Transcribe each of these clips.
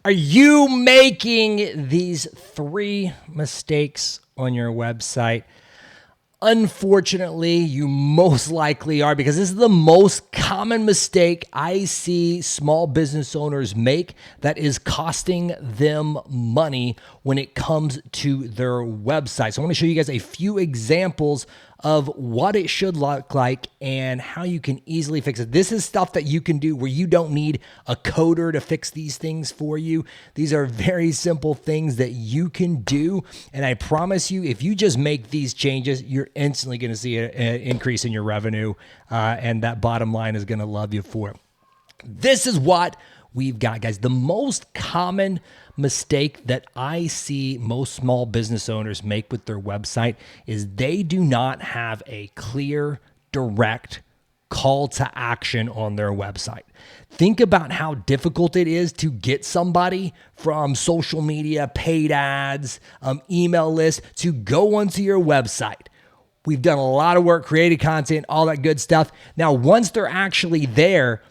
Are you making these 3 mistakes on your website? Unfortunately, you most likely are, because this is the most common mistake I see small business owners make that is costing them money when it comes to their website. So I want to show you guys a few examples of what it should look like and how you can easily fix it. This is stuff that you can do where you don't need a coder to fix these things for you. These are very simple things that you can do. And I promise you, if you just make these changes, you're instantly going to see an increase in your revenue. And that bottom line is going to love you for it. This is what we've got, guys. The most common mistake that I see most small business owners make with their website is they do not have a clear, direct call to action on their website. Think about how difficult it is to get somebody from social media, paid ads, email lists to go onto your website. We've done a lot of work, created content, all that good stuff. Now, once they're actually there,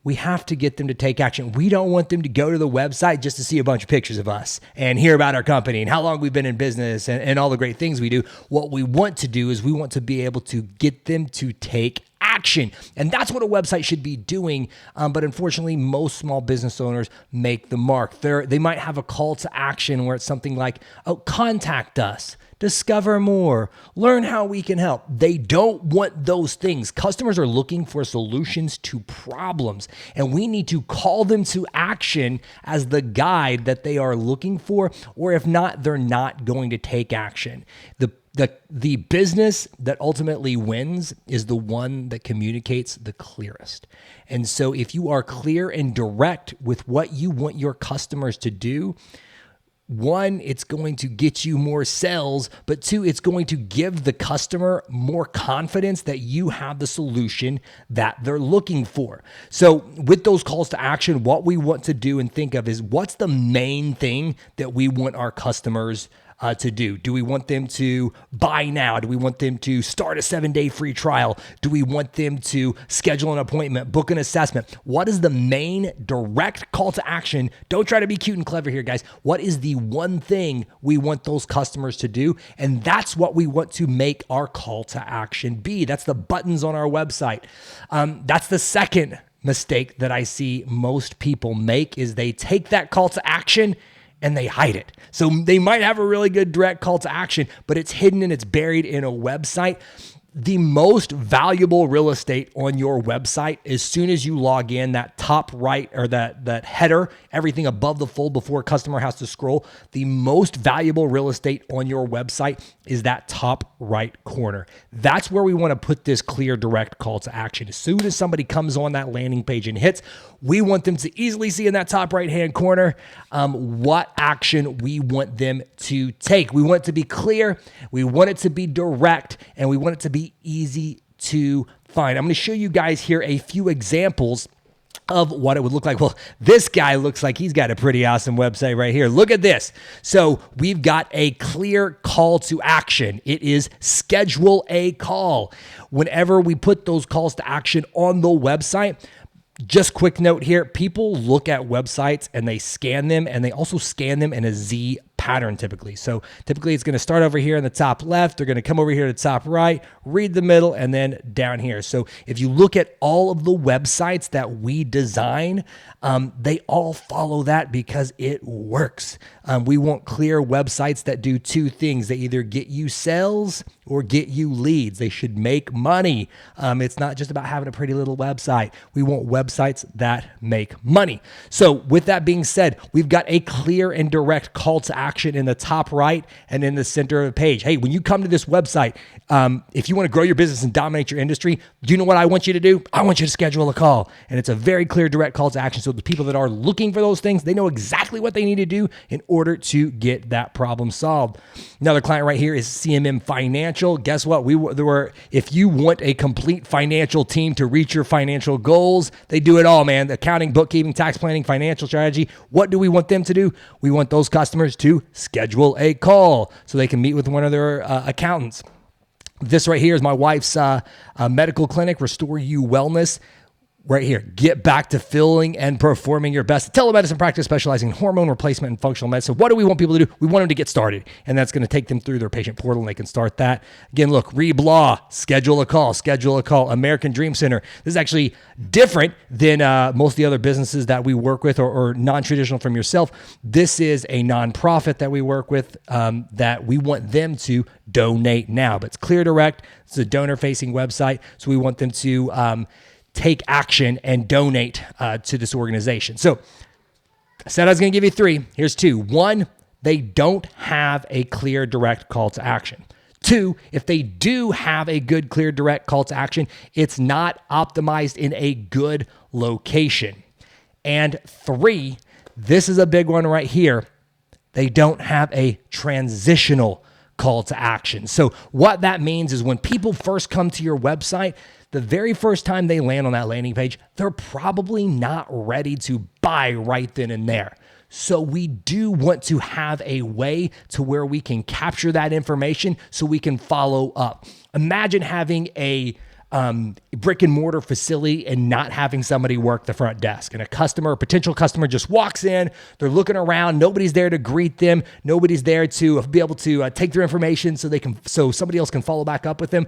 we have to get them to take action. We don't want them to go to the website just to see a bunch of pictures of us and hear about our company and how long we've been in business and all the great things we do. What we want to do is we want to be able to get them to take action. And that's what a website should be doing. But unfortunately, most small business owners make the mark. They might have a call to action where it's something like, oh, contact us, discover more, learn how we can help. They don't want those things. Customers are looking for solutions to problems, and we need to call them to action as the guide that they are looking for, or if not, they're not going to take action. The business that ultimately wins is the one that communicates the clearest. And so if you are clear and direct with what you want your customers to do, 1, it's going to get you more sales, but 2, it's going to give the customer more confidence that you have the solution that they're looking for. So with those calls to action, what we want to do and think of is, what's the main thing that we want our customers to do? Do we want them to buy now? Do we want them to start a 7-day free trial? Do we want them to schedule an appointment, book an assessment? What is the main direct call to action? Don't try to be cute and clever here, guys. What is the one thing we want those customers to do? And that's what we want to make our call to action be. That's the buttons on our website. That's the second mistake that I see most people make, is they take that call to action and they hide it. So they might have a really good direct call to action, but it's hidden and it's buried in a website. The most valuable real estate on your website, as soon as you log in, that top right, or that header, everything above the fold before a customer has to scroll, the most valuable real estate on your website is that top right corner. That's where we want to put this clear, direct call to action. As soon as somebody comes on that landing page and hits, we want them to easily see in that top right-hand corner what action we want them to take. We want it to be clear, we want it to be direct, and we want it to be easy to find. I'm going to show you guys here a few examples of what it would look like. Well, this guy looks like he's got a pretty awesome website right here. Look at this. So we've got a clear call to action. It is schedule a call. Whenever we put those calls to action on the website, just quick note here, people look at websites and they scan them, and they also scan them in a Z pattern typically. So typically it's going to start over here in the top left. They're going to come over here to the top right, read the middle, and then down here. So if you look at all of the websites that we design, they all follow that because it works. We want clear websites that do 2 things. They either get you sales or get you leads. They should make money. It's not just about having a pretty little website. We want websites that make money. So with that being said, we've got a clear and direct call to action in the top right and in the center of the page. Hey, when you come to this website, if you want to grow your business and dominate your industry, do you know what I want you to do? I want you to schedule a call. And it's a very clear, direct call to action. So the people that are looking for those things, they know exactly what they need to do in order to get that problem solved. Another client right here is CMM Financial. Guess what? If you want a complete financial team to reach your financial goals, they do it all, man. Accounting, bookkeeping, tax planning, financial strategy. What do we want them to do? We want those customers to schedule a call so they can meet with one of their accountants. This right here is my wife's medical clinic, Restore You Wellness. right here. Get back to filling and performing your best. Telemedicine practice specializing in hormone replacement and functional medicine. What do we want people to do? We want them to get started, and that's going to take them through their patient portal, and they can start that. Again, look, Reeb Law, schedule a call. American Dream Center. This is actually different than most of the other businesses that we work with or non-traditional from yourself. This is a nonprofit that we work with that we want them to donate now, but it's ClearDirect. It's a donor-facing website, so we want them to take action and donate to this organization. So I said I was going to give you 3. Here's 2. 1, they don't have a clear, direct call to action. 2, if they do have a good, clear, direct call to action, it's not optimized in a good location. And 3, this is a big one right here, they don't have a transitional call to action. So what that means is when people first come to your website, the very first time they land on that landing page, they're probably not ready to buy right then and there. So we do want to have a way to where we can capture that information so we can follow up. Imagine having a brick and mortar facility and not having somebody work the front desk, and a potential customer just walks in, they're looking around, nobody's there to greet them, nobody's there to be able to take their information so somebody else can follow back up with them.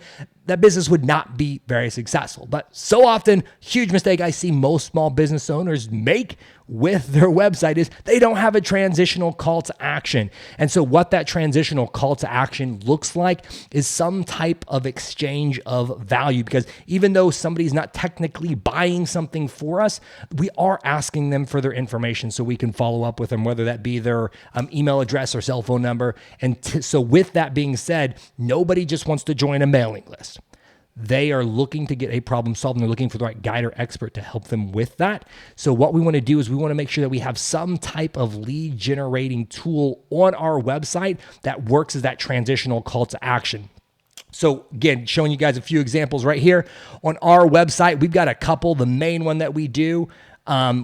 That business would not be very successful. But so often, huge mistake I see most small business owners make with their website is they don't have a transitional call to action. And so what that transitional call to action looks like is some type of exchange of value, because even though somebody's not technically buying something for us, we are asking them for their information so we can follow up with them, whether that be their email address or cell phone number. And so with that being said, nobody just wants to join a mailing list. They are looking to get a problem solved, and they're looking for the right guide or expert to help them with that. So what we want to do is we want to make sure that we have some type of lead generating tool on our website that works as that transitional call to action. So again, showing you guys a few examples right here. On our website, we've got a couple. The main one that we do,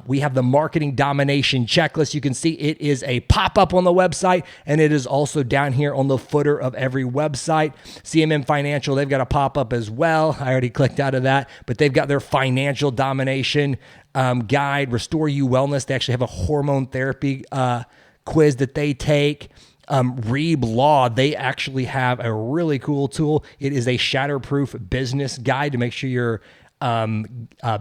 we have the marketing domination checklist. You can see it is a pop-up on the website, and it is also down here on the footer of every website. CMM Financial, they've got a pop-up as well. I already clicked out of that, but they've got their financial domination guide. Restore You Wellness, they actually have a hormone therapy quiz that they take. Reeb Law, they actually have a really cool tool. It is a shatterproof business guide to make sure your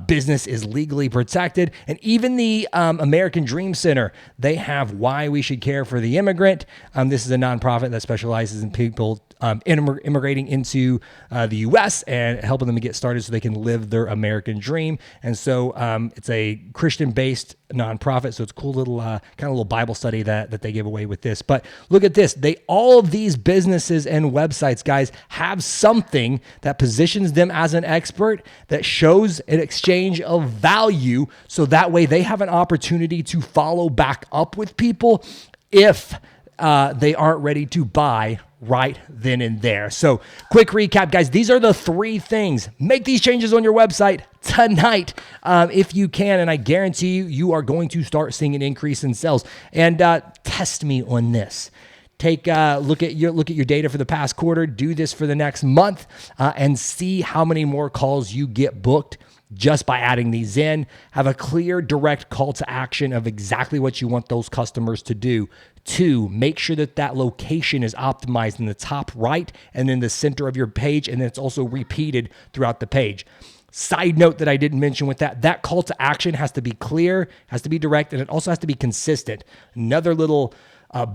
business is legally protected. And even the American Dream Center, they have Why We Should Care for the Immigrant. This is a nonprofit that specializes in people immigrating into the U.S. and helping them to get started so they can live their American dream. And so it's a Christian-based nonprofit, so it's a cool little kind of little Bible study that they give away with this. But look at this. All of these businesses and websites, guys, have something that positions them as an expert, that shows an exchange of value, so that way they have an opportunity to follow back up with people if they aren't ready to buy right then and there. So quick recap, guys. These are the 3 things. Make these changes on your website tonight if you can, and I guarantee you are going to start seeing an increase in sales. And test me on this. Take a look at your data for the past quarter. Do this for the next month and see how many more calls you get booked just by adding these in. Have a clear, direct call to action of exactly what you want those customers to do. 2, make sure that location is optimized in the top right and in the center of your page, and then it's also repeated throughout the page. Side note that I didn't mention with that call to action has to be clear, has to be direct, and it also has to be consistent. Another little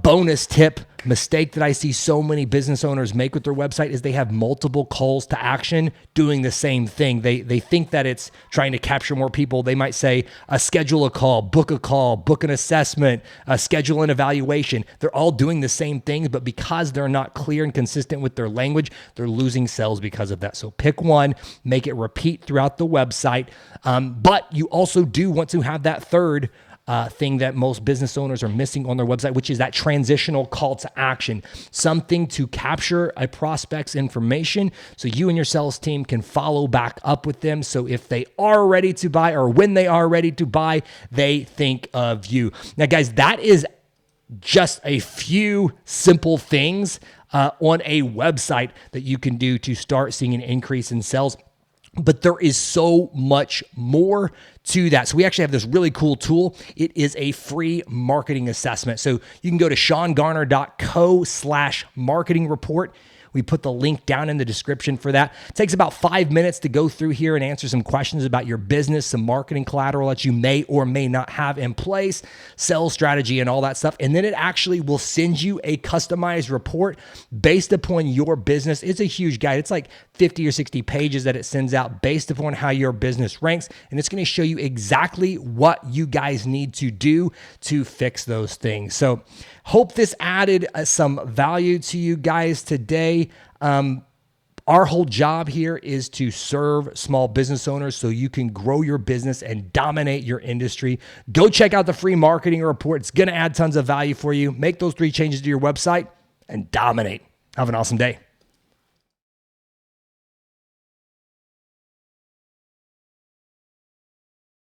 bonus tip mistake that I see so many business owners make with their website is they have multiple calls to action doing the same thing. They think that it's trying to capture more people. They might say, schedule a call, book an assessment, schedule an evaluation. They're all doing the same things, but because they're not clear and consistent with their language, they're losing sales because of that. So pick one, make it repeat throughout the website. But you also do want to have that third thing that most business owners are missing on their website, which is that transitional call to action, something to capture a prospect's information so you and your sales team can follow back up with them. So if they are ready to buy, or when they are ready to buy, they think of you. Now, guys, that is just a few simple things on a website that you can do to start seeing an increase in sales. But there is so much more to that. So we actually have this really cool tool. It is a free marketing assessment. So you can go to seangarner.co/marketing report. We put the link down in the description for that. It takes about 5 minutes to go through here and answer some questions about your business, some marketing collateral that you may or may not have in place, sales strategy, and all that stuff. And then it actually will send you a customized report based upon your business. It's a huge guide. It's like 50 or 60 pages that it sends out based upon how your business ranks. And it's going to show you exactly what you guys need to do to fix those things. So hope this added some value to you guys today. Our whole job here is to serve small business owners so you can grow your business and dominate your industry. Go check out the free marketing report. It's going to add tons of value for you. Make those 3 changes to your website and dominate. Have an awesome day.